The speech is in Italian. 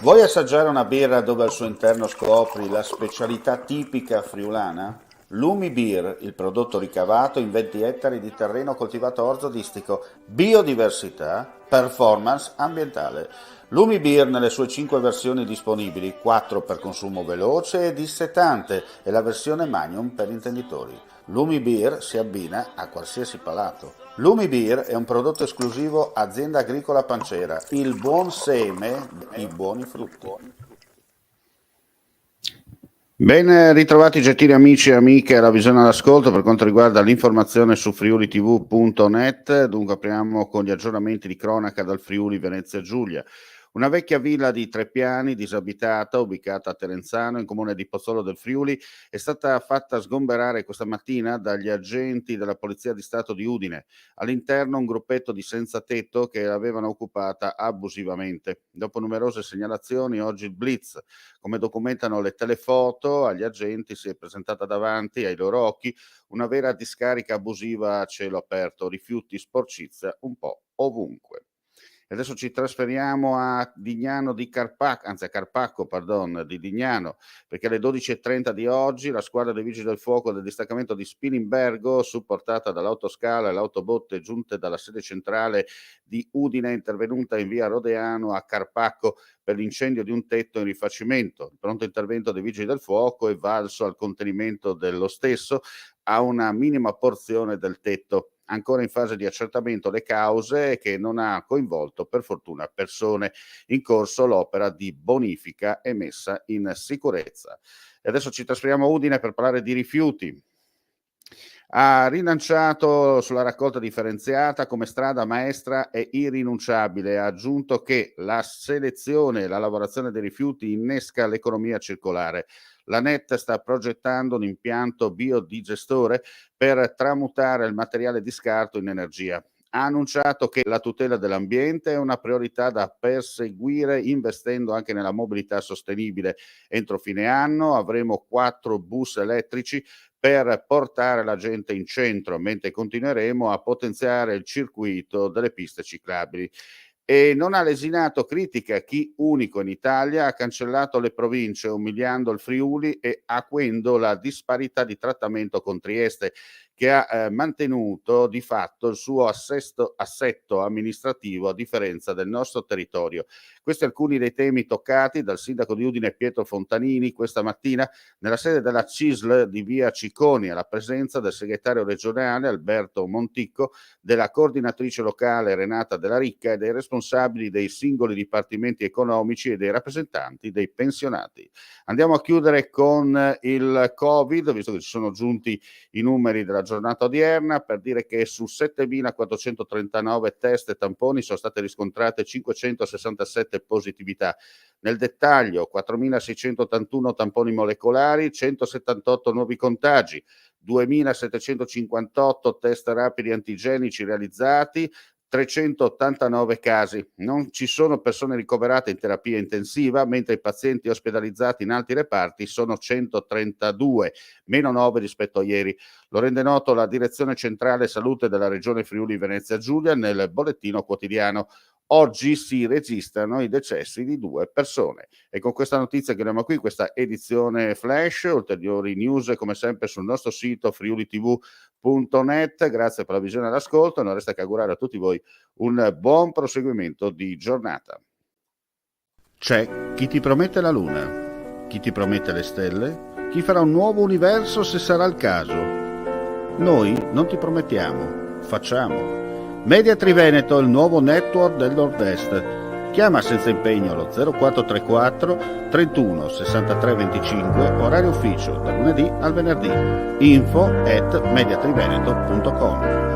Vuoi assaggiare una birra dove al suo interno scopri la specialità tipica friulana? Lumi Beer, il prodotto ricavato in 20 ettari di terreno coltivato orzodistico, biodiversità, performance ambientale. Lumi Beer nelle sue 5 versioni disponibili, 4 per consumo veloce e dissetante e la versione Magnum per intenditori. Lumi Beer si abbina a qualsiasi palato. Lumi Beer è un prodotto esclusivo Azienda Agricola Pancera, il buon seme, i buoni frutti. Ben ritrovati gentili amici e amiche alla visione all'ascolto per quanto riguarda l'informazione su friulitv.net. Dunque apriamo con gli aggiornamenti di cronaca dal Friuli Venezia Giulia. Una vecchia villa di 3 piani disabitata ubicata a Terenzano in comune di Pozzolo del Friuli è stata fatta sgomberare questa mattina dagli agenti della Polizia di Stato di Udine. All'interno un gruppetto di senza tetto che l'avevano occupata abusivamente. Dopo numerose segnalazioni oggi il Blitz, come documentano le telefoto, agli agenti si è presentata davanti ai loro occhi una vera discarica abusiva a cielo aperto, rifiuti, sporcizia un po' ovunque. E adesso ci trasferiamo a Dignano di Carpacco, anzi a Carpacco, di Dignano, perché alle 12:30 di oggi la squadra dei Vigili del Fuoco del distaccamento di Spilimbergo, supportata dall'autoscala e l'autobotte giunte dalla sede centrale di Udine, è intervenuta in via Rodeano a Carpacco per l'incendio di un tetto in rifacimento. Il pronto intervento dei Vigili del Fuoco è valso al contenimento dello stesso a una minima porzione del tetto. Ancora in fase di accertamento le cause, che non ha coinvolto per fortuna persone. In corso l'opera di bonifica e messa in sicurezza. E adesso ci trasferiamo a Udine per parlare di rifiuti. Ha rilanciato sulla raccolta differenziata come strada maestra e irrinunciabile. Ha aggiunto che la selezione e la lavorazione dei rifiuti innesca l'economia circolare. La NET sta progettando un impianto biodigestore per tramutare il materiale di scarto in energia. Ha annunciato che la tutela dell'ambiente è una priorità da perseguire investendo anche nella mobilità sostenibile. Entro fine anno avremo 4 bus elettrici per portare la gente in centro, mentre continueremo a potenziare il circuito delle piste ciclabili. E non ha lesinato critiche a chi, unico in Italia, ha cancellato le province, umiliando il Friuli e acuendo la disparità di trattamento con Trieste, che ha mantenuto di fatto il suo assetto amministrativo a differenza del nostro territorio. Questi alcuni dei temi toccati dal sindaco di Udine Pietro Fontanini questa mattina nella sede della CISL di via Cicconi, alla presenza del segretario regionale Alberto Monticco, della coordinatrice locale Renata Della Ricca e dei responsabili dei singoli dipartimenti economici e dei rappresentanti dei pensionati. Andiamo a chiudere con il Covid, visto che ci sono giunti i numeri della giornata odierna, per dire che su 7.439 test e tamponi sono state riscontrate 567 positività. Nel dettaglio 4.681 tamponi molecolari, 178 nuovi contagi, 2.758 test rapidi antigenici realizzati, 389 casi. Non ci sono persone ricoverate in terapia intensiva, mentre i pazienti ospedalizzati in altri reparti sono 132, meno 9 rispetto a ieri. Lo rende noto la Direzione Centrale Salute della Regione Friuli Venezia Giulia nel bollettino quotidiano. Oggi si registrano i decessi di 2 persone. E con questa notizia chiudiamo qui questa edizione flash. Ulteriori news come sempre sul nostro sito friulitv.net. Grazie per la visione e l'ascolto. Non resta che augurare a tutti voi un buon proseguimento di giornata. C'è chi ti promette la luna, chi ti promette le stelle, chi farà un nuovo universo se sarà il caso. Noi non ti promettiamo, facciamo. Media Triveneto, il nuovo network del Nord-Est. Chiama senza impegno allo 0434 31 63 25, orario ufficio, da lunedì al venerdì. info@mediatriveneto.com.